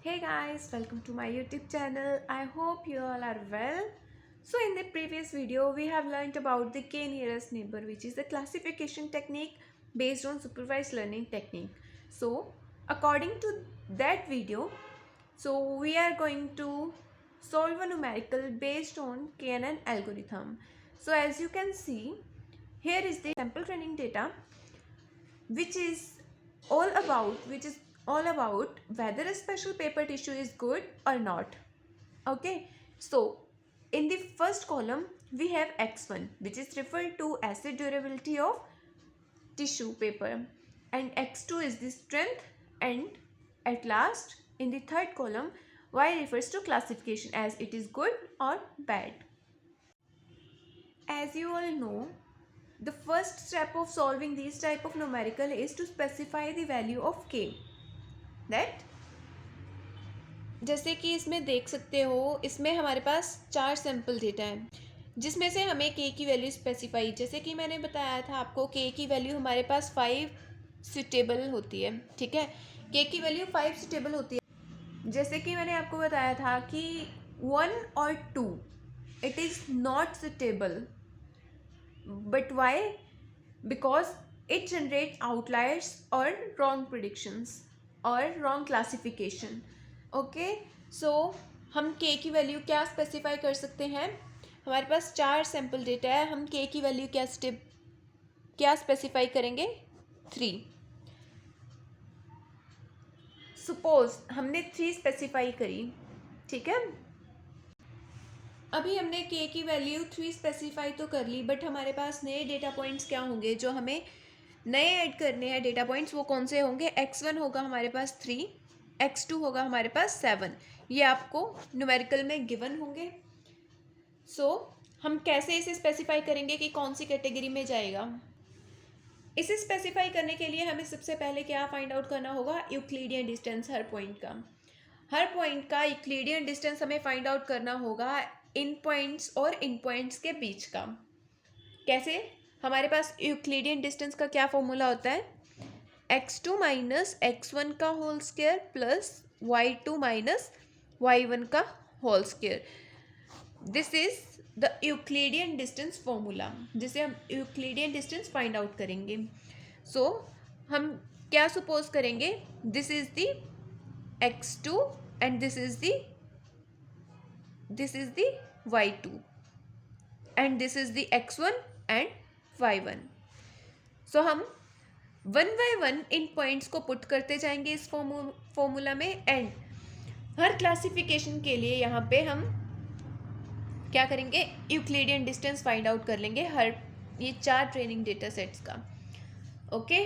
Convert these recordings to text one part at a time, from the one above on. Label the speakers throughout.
Speaker 1: Hey guys, welcome to my YouTube channel. I hope you all are well. So in the previous video, we have learned about the k nearest neighbor, which is a classification technique based on supervised learning technique. So according to that video, we are going to solve a numerical based on KNN algorithm. So as you can see, here is the sample training data which is all about whether a special paper tissue is good or not. Okay, so in the first column we have x1, which is referred to acid durability of tissue paper, and x2 is the strength, and at last in the third column y refers to classification, as it is good or bad. As you all know, the first step of solving these type of numerical is to specify the value of k. That जैसे कि इसमें देख सकते हो, इसमें हमारे पास 4 sample data है जिसमें से हमें के की वैल्यू स्पेसिफाई, जैसे कि मैंने बताया था आपको, के की वैल्यू हमारे पास 5 सुटेबल होती है. ठीक है, के की वैल्यू 5 सुटेबल होती है. जैसे कि मैंने आपको बताया था कि 1 और 2 it is not suitable. But why? Because it generates outliers or wrong predictions or wrong classification. Okay, so हम k की वैल्यू क्या स्पेसिफाई कर सकते हैं? हमारे पास 4 सैम्पल डेटा है, हम k की वैल्यू क्या स्पेसिफाई करेंगे? 3. सपोज हमने 3 स्पेसिफाई करी. ठीक है, अभी हमने के की वैल्यू 3 स्पेसिफाई तो कर ली, बट हमारे पास नए डेटा पॉइंट्स क्या होंगे जो हमें नए ऐड करने हैं डेटा पॉइंट्स? वो कौन से होंगे? x1 होगा हमारे पास 3, x2 होगा हमारे पास 7. ये आपको न्यूमेरिकल में गिवन होंगे. हम कैसे इसे स्पेसिफाई करेंगे कि कौन सी कैटेगरी में जाएगा? इसे स्पेसिफाई करने के लिए हमें सबसे पहले क्या फाइंड आउट करना होगा? यूक्लिडियन डिस्टेंस हर पॉइंट का यूक्लिडियन डिस्टेंस हमें फाइंड आउट करना होगा इन पॉइंट्स और इन पॉइंट्स के बीच का. कैसे? हमारे पास यूक्लिडियन डिस्टेंस का क्या फॉर्मूला होता है? x2 माइनस x1 का whole square plus y2 minus y1 का whole square. This is the Euclidean distance formula, जिसे हम यूक्लिडियन डिस्टेंस फाइंड आउट करेंगे. हम क्या सपोज करेंगे? This is the x2 and this is the y2 and this is the x1 and y1. हम 1 by 1 in points को put करते जाएंगे इस फॉर्मूला में, एंड हर क्लासिफिकेशन के लिए यहाँ पे हम क्या करेंगे? यूक्लिडियन डिस्टेंस फाइंड आउट कर लेंगे हर ये 4 ट्रेनिंग डेटा सेट्स का. ओके,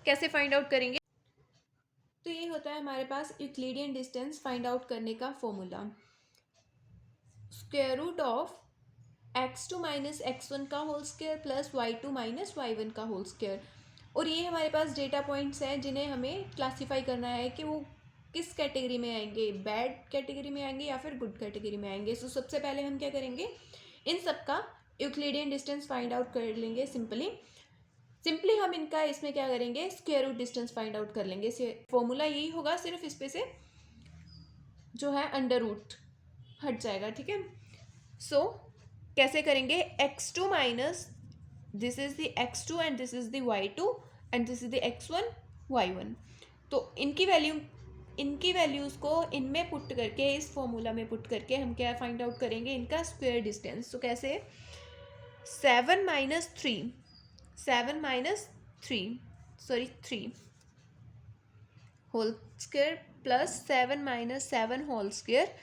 Speaker 1: कैसे फाइंड आउट करेंगे? तो ये होता है हमारे पास यूक्लिडियन डिस्टेंस फाइंड आउट करने का formula. Square root of x2 minus x1 का whole square plus y2 minus y1 का होल स्क्वायर. और ये हमारे पास डेटा पॉइंट्स हैं जिन्हें हमें क्लासीफाई करना है कि वो किस कैटेगरी में आएंगे, बैड कैटेगरी में आएंगे या फिर गुड कैटेगरी में आएंगे. सबसे पहले हम क्या करेंगे? इन सब का यूक्लिडियन डिस्टेंस फाइंड आउट कर लेंगे. सिंपली हम इनका इसमें क्या करेंगे? Square root distance find out कर लेंगे. फॉर्मूला यही होगा, सिर्फ इस पे से जो है अंडर रूट हट जाएगा. ठीक है, कैसे करेंगे? x2 minus this is the x2 and this is the y2 and this is the x1 y1. तो इनकी वैल्यूज़ को इनमें पुट करके, इस फॉर्मूला में पुट करके हम क्या फाइंड आउट करेंगे? इनका स्क्वायर डिस्टेंस. कैसे? 7 minus 3 whole square plus 7 minus 7 whole square.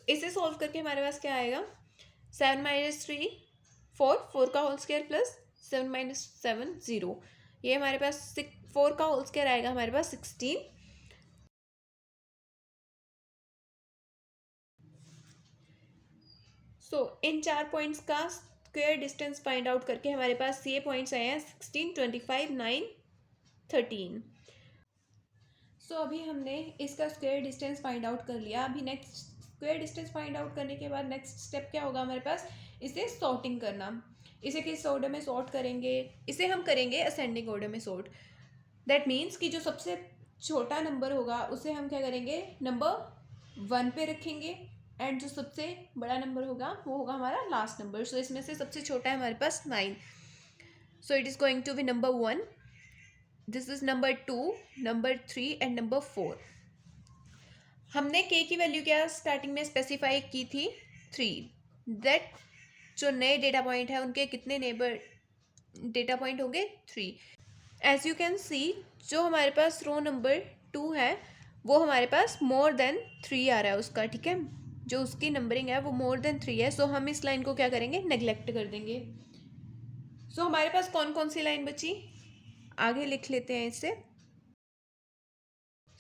Speaker 1: इसे सॉल्व करके हमारे पास क्या आएगा? 7 माइनस 3 4 का होल स्क्वायर प्लस 7 माइनस 7 0. ये हमारे पास 4 का होल स्क्वायर आएगा हमारे पास 16. इन 4 पॉइंट्स का स्क्वायर डिस्टेंस फाइंड आउट करके हमारे पास ये पॉइंट्स आए हैं 16, 25, 9, 13. अभी हमने इसका स्क्वायर डिस्टेंस फाइंड आउट कर लिया. अभी next square distance find out करने के बाद नेक्स्ट स्टेप क्या होगा हमारे पास? इसे सॉर्टिंग करना. इसे किस ऑर्डर में सॉर्ट करेंगे? इसे हम करेंगे असेंडिंग ऑर्डर में सॉर्ट. दैट मीन्स कि जो सबसे छोटा नंबर होगा उसे हम क्या करेंगे, नंबर 1 पे रखेंगे, एंड जो सबसे बड़ा नंबर होगा वो होगा हमारा लास्ट नंबर. सो इसमें से सबसे छोटा है हमारे पास 9. So it is going to be number 1, this is number 2, number 3 and number 4. हमने k की वैल्यू क्या स्टार्टिंग में स्पेसिफाई की थी, 3. दैट जो नए डेटा पॉइंट है उनके कितने नेबर डेटा पॉइंट होंगे, 3. एज यू कैन सी जो हमारे पास रो नंबर 2 है वो हमारे पास मोर देन 3 आ रहा है उसका, ठीक है, जो उसकी नंबरिंग है वो मोर देन 3 है. सो हम इस लाइन को क्या करेंगे, नेग्लेक्ट कर देंगे. सो हमारे पास कौन कौन सी लाइन बची, आगे लिख लेते हैं इसे.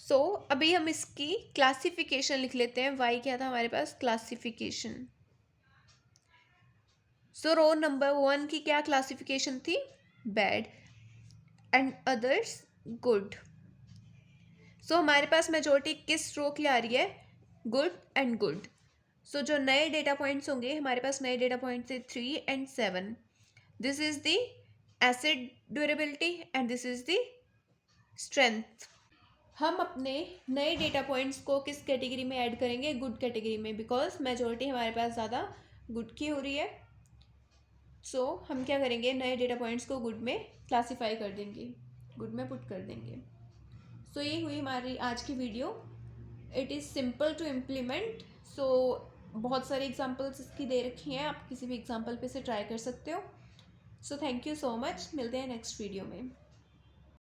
Speaker 1: सो अभी हम इसकी क्लासिफिकेशन लिख लेते हैं. वाई क्या था हमारे पास, क्लासिफिकेशन. सो रो नंबर 1 की क्या क्लासिफिकेशन थी, बैड, एंड अदर्स गुड. सो हमारे पास मेजोरिटी किस रो की आ रही है, गुड एंड गुड. सो जो नए डेटा पॉइंट्स होंगे हमारे पास, नए डेटा पॉइंट्स थे 3 and 7. This is the acid durability and this is the strength. हम अपने नए डेटा पॉइंट्स को किस कैटेगरी में ऐड करेंगे, गुड कैटेगरी में, बिकॉज मेजोरिटी हमारे पास ज़्यादा गुड की हो रही है. सो हम क्या करेंगे, नए डेटा पॉइंट्स को गुड में क्लासीफाई कर देंगे, गुड में पुट कर देंगे. सो ये हुई हमारी आज की video. It is simple to implement. So बहुत सारी एग्जांपल्स इसकी दे रखी हैं, आप किसी भी एग्जांपल पे से ट्राई कर सकते हो. So thank you so much, मिलते हैं नेक्स्ट वीडियो में.